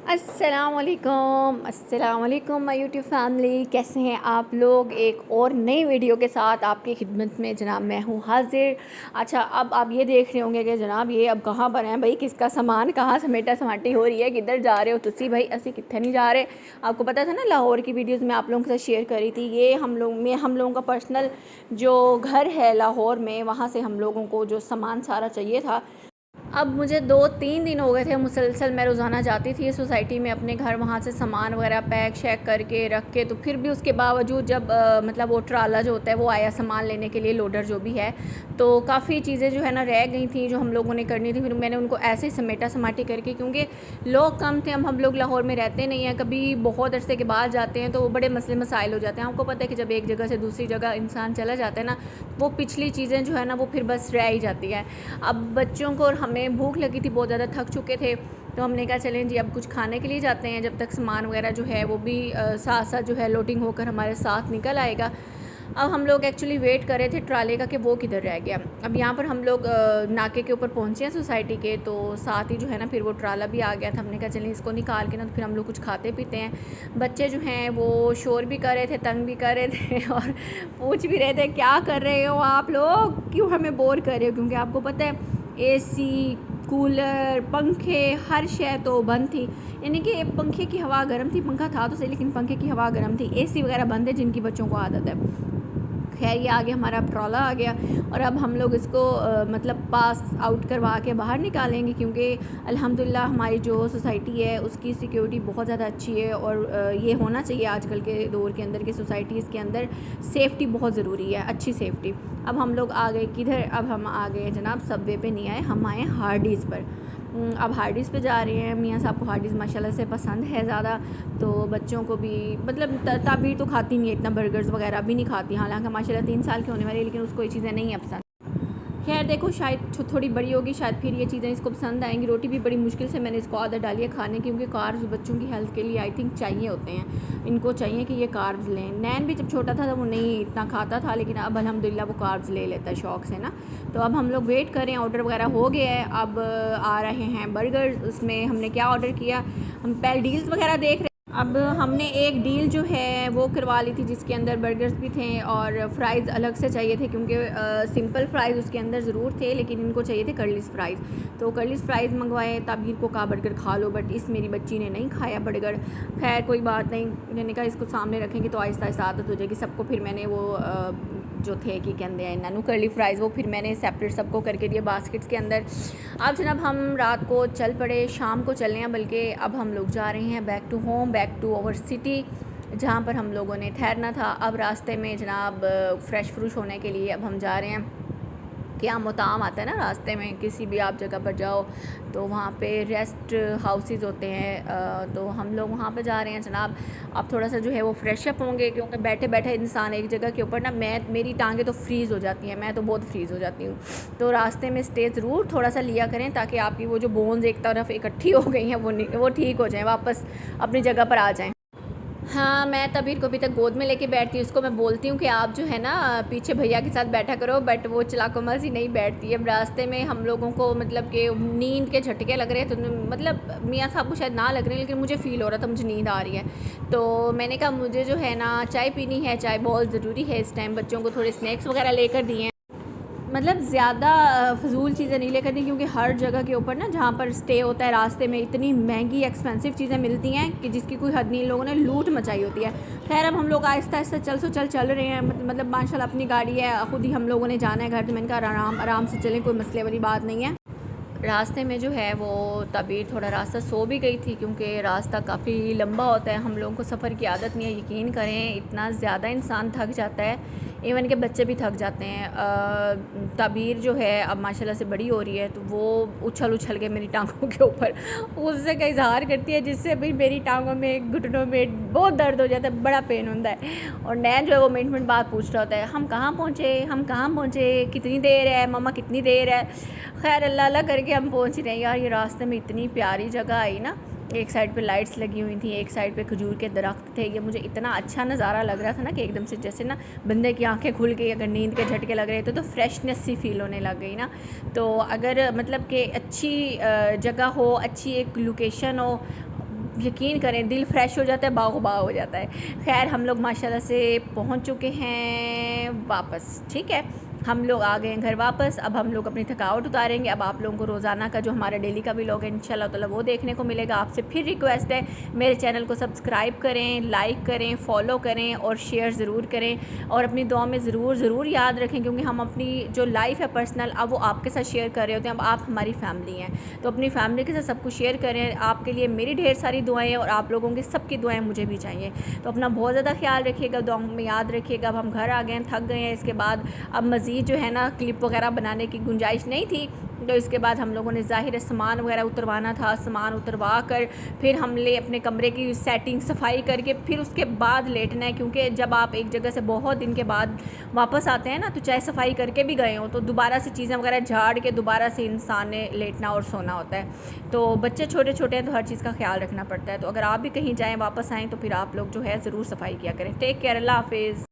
अस्सलाम वालेकुम my YouTube family, कैसे हैं आप लोग। एक और नई वीडियो के साथ आपकी खिदमत में जनाब मैं हूँ हाजिर। अच्छा, अब आप ये देख रहे होंगे कि जनाब ये अब कहाँ पर हैं भाई, किसका सामान कहाँ समेटा समाटी हो रही है, किधर जा रहे हो तुसी भाई, असी कितने नहीं जा रहे। आपको पता था ना, लाहौर की वीडियोज़ में आप लोगों के साथ शेयर करी थी। ये हम लोगों का पर्सनल जो घर है लाहौर में, वहाँ से हम लोगों को जो सामान सारा चाहिए था। अब मुझे 2-3 दिन हो गए थे मुसलसल मैं रोज़ाना जाती थी सोसाइटी में अपने घर, वहाँ से सामान वगैरह पैक शैक करके रख के, तो फिर भी उसके बावजूद जब मतलब वो ट्राला जो होता है वो आया सामान लेने के लिए, लोडर जो भी है, तो काफ़ी चीज़ें जो है ना रह गई थी जो हम लोगों ने करनी थी। फिर मैंने उनको ऐसे ही समेटा समाटी करके, क्योंकि लोग कम थे, हम लोग लाहौर में रहते नहीं हैं, कभी बहुत अरसे के बाद जाते हैं तो वो बड़े मसले मसाइल हो जाते हैं। आपको पता है कि जब एक जगह से दूसरी जगह इंसान चला जाता है ना, वो पिछली चीज़ें जो है ना वो फिर बस रह ही जाती है। अब बच्चों को और हमें भूख लगी थी, बहुत ज़्यादा थक चुके थे, तो हमने कहा चलें जी अब कुछ खाने के लिए जाते हैं, जब तक सामान वगैरह जो है वो भी साथ साथ जो है लोडिंग होकर हमारे साथ निकल आएगा। अब हम लोग एक्चुअली वेट कर रहे थे ट्राले का कि वो किधर रह गया। अब यहाँ पर हम लोग नाके के ऊपर पहुँचे हैं सोसाइटी के, तो साथ ही जो है ना फिर वो ट्राला भी आ गया था। हमने कहा चलें इसको निकाल के ना तो फिर हम लोग कुछ खाते पीते हैं। बच्चे जो हैं वो शोर भी कर रहे थे, तंग भी कर रहे थे और पूछ भी रहे थे क्या कर रहे हो आप लोग, क्यों हमें बोर कर रहे हो। क्योंकि आपको पता है एसी, कूलर, पंखे, हर शय तो बंद थी। यानी कि पंखे की हवा गर्म थी, पंखा था तो सही लेकिन पंखे की हवा गर्म थी। एसी वगैरह बंद है जिनकी बच्चों को आदत है। खैर ये आ गया, हमारा ट्रॉला आ गया और अब हम लोग इसको मतलब पास आउट करवा के बाहर निकालेंगे, क्योंकि अल्हम्दुलिल्लाह हमारी जो सोसाइटी है उसकी सिक्योरिटी बहुत ज़्यादा अच्छी है। और ये होना चाहिए आजकल के दौर के अंदर कि सोसाइटीज़ के अंदर सेफ़्टी बहुत ज़रूरी है, अच्छी सेफ़्टी। अब हम लोग आ गए किधर, अब हम आ गए जनाब सबवे पे नहीं आए, हम आए हार्डीज़ पर। अब हार्डीज़ पे जा रहे हैं। मियाँ साहब को हार्डीज़ माशाल्लाह से पसंद है ज़्यादा, तो बच्चों को भी मतलब ताबीर तो खाती नहीं है इतना, बर्गर्स वगैरह भी नहीं खाती, हालांकि माशाल्लाह 3 साल के होने वाली है, लेकिन उसको ये चीज़ें नहीं है पसंद। खैर देखो, शायद थोड़ी बड़ी होगी, शायद फिर ये चीज़ें इसको पसंद आएंगी। रोटी भी बड़ी मुश्किल से मैंने इसको आदत डाली है खाने की, क्योंकि कार्ब्स बच्चों की हेल्थ के लिए आई थिंक चाहिए होते हैं, इनको चाहिए कि ये कार्ब्स लें। नैन भी जब छोटा था तो वो नहीं इतना खाता था, लेकिन अब अल्हम्दुलिल्लाह वो कार्ब्स ले लेता है शौक़ से ना। तो अब हम लोग वेट करें, ऑर्डर वगैरह हो गया है, अब आ रहे हैं बर्गर्स। उसमें हमने क्या ऑर्डर किया, हम पहले डील्स वगैरह देख रहे। अब हमने एक डील जो है वो करवा ली थी जिसके अंदर बर्गर्स भी थे और फ़्राइज़ अलग से चाहिए थे, क्योंकि सिंपल फ़्राइज़ उसके अंदर ज़रूर थे लेकिन इनको चाहिए थे कर्लीज़ फ़्राइज़। तो कर्लीज़ फ़्राइज़ मंगवाए। ताबीर को कहा बर्गर खा लो, बट इस मेरी बच्ची ने नहीं खाया बर्गर। खैर कोई बात नहीं, मैंने कहा इसको सामने रखेंगे तो आहिस्ता आहिस्ता आदत हो जाएगी सबको। फिर मैंने वो जो थे कि कहते हैं नैनू कर्ली फ़्राइज़, वो फिर मैंने सेपरेट सबको करके दिए बास्केट्स के अंदर। अब जनाब हम रात को चल पड़े, शाम को चले हैं, बल्कि अब हम लोग जा रहे हैं back to home, back to our city, जहाँ पर हम लोगों ने ठहरना था। अब रास्ते में जनाब फ़्रेश फ्रूश होने के लिए अब हम जा रहे हैं। क्या मुताम आता है ना रास्ते में, किसी भी आप जगह पर जाओ तो वहाँ पे रेस्ट हाउसेस होते हैं, तो हम लोग वहाँ पे जा रहे हैं जनाब। अब थोड़ा सा जो है वो फ्रेश अप होंगे, क्योंकि बैठे बैठे इंसान एक जगह के ऊपर ना, मेरी टांगें तो फ्रीज़ हो जाती हैं, मैं तो बहुत फ्रीज़ हो जाती हूँ। तो रास्ते में स्टे ज़रूर थोड़ा सा लिया करें, ताकि आपकी वो जो बोन्स एक तरफ इकट्ठी हो गई हैं वो ठीक हो जाएँ, वापस अपनी जगह पर आ जाएँ। हाँ, मैं तबीर को अभी तक गोद में लेके बैठती हूँ, उसको मैं बोलती हूँ कि आप जो है ना पीछे भैया के साथ बैठा करो, बट वो चलाकोमल सी नहीं बैठती है। अब रास्ते में हम लोगों को मतलब कि नींद के झटके लग रहे हैं, तो मतलब मियाँ साहब को शायद ना लग रहे हैं, लेकिन मुझे फ़ील हो रहा था मुझे नींद आ रही है। तो मैंने कहा मुझे जो है ना चाय पीनी है, चाय बहुत ज़रूरी है इस टाइम। बच्चों को थोड़े स्नैक्स वगैरह लेकर दिए हैं, मतलब ज़्यादा फ़जूल चीज़ें नहीं लेकर दी, क्योंकि हर जगह के ऊपर ना जहाँ पर स्टे होता है रास्ते में इतनी महंगी एक्सपेंसिव चीज़ें मिलती हैं कि जिसकी कोई हद नहीं, लोगों ने लूट मचाई होती है। खैर अब हम लोग आहिस्ता आहिस्ता चल रहे हैं, मतलब माशाल्लाह अपनी गाड़ी है, ख़ुद ही हम लोगों ने जाना है घर, तो मैंने कहा आराम से चलें, कोई मसले वाली बात नहीं है। रास्ते में जो है वो तबीर थोड़ा रास्ता सो भी गई थी, क्योंकि रास्ता काफ़ी लंबा होता है, हम लोगों को सफ़र की आदत नहीं है। यकीन करें इतना ज़्यादा इंसान थक जाता है, इवन के बच्चे भी थक जाते हैं। तबीर जो है अब माशाल्लाह से बड़ी हो रही है, तो वो उछल के मेरी टांगों के ऊपर उससे का इजहार करती है, जिससे भी मेरी टांगों में घुटनों में बहुत दर्द हो जाता है, बड़ा पेन होता है। और नैन जो है वो मिनट बात पूछ रहा होता है, हम कहाँ पहुँचे, कितनी देर है मम्मा, कितनी देर है। खैर अल्लाह अल्लाह करके हम पहुँच रहे हैं। यार ये रास्ते में इतनी प्यारी जगह आई ना, एक साइड पे लाइट्स लगी हुई थी, एक साइड पे खजूर के दरख्त थे। ये मुझे इतना अच्छा नज़ारा लग रहा था ना कि एकदम से जैसे ना बंदे की आंखें खुल गई, अगर नींद के झटके लग रहे थे तो फ्रेशनेस सी फील होने लग गई ना। तो अगर मतलब कि अच्छी जगह हो, अच्छी एक लोकेशन हो, यकीन करें दिल फ्रेश हो जाता है, बागो बाग हो जाता है। खैर हम लोग माशाल्लाह से पहुंच चुके हैं वापस, ठीक है, हम लोग आ गए हैं घर वापस। अब हम लोग अपनी थकावट उतारेंगे। अब आप लोगों को रोज़ाना का जो हमारा डेली का व्लॉग है इंशाल्लाह ताला वो देखने को मिलेगा। आपसे फिर रिक्वेस्ट है, मेरे चैनल को सब्सक्राइब करें, लाइक करें, फॉलो करें और शेयर ज़रूर करें और अपनी दुआ में ज़रूर याद रखें, क्योंकि हम अपनी जो लाइफ है पर्सनल अब वो आपके साथ शेयर कर रहे होते हैं। अब आप हमारी फैमिली हैं, तो अपनी फैमिली के साथ सब कुछ शेयर करें। आपके लिए मेरी ढेर सारी दुआएँ और आप लोगों की सबकी दुआएँ मुझे भी चाहिए। तो अपना बहुत ज़्यादा ख्याल रखिएगा, दुआ में याद रखिएगा। अब हम घर आ गए हैं, थक गए हैं। इसके बाद अब मज़ीद जो है ना क्लिप वगैरह बनाने की गुंजाइश नहीं थी, तो इसके बाद हम लोगों ने ज़ाहिर सामान वगैरह उतरवाना था। सामान उतरवा कर फिर हमने अपने कमरे की सेटिंग सफाई करके फिर उसके बाद लेटना है, क्योंकि जब आप एक जगह से बहुत दिन के बाद वापस आते हैं ना, तो चाहे सफाई करके भी गए हों तो दोबारा से चीज़ें वगैरह झाड़ के दोबारा से इंसान ने लेटना और सोना होता है। तो बच्चे छोटे छोटे हैं तो हर चीज़ का ख्याल रखना पड़ता है। तो अगर आप भी कहीं जाएँ वापस आएँ तो फिर आप लोग जो है ज़रूर सफाई किया करें। टेक केयर, अल्लाह हाफिज़।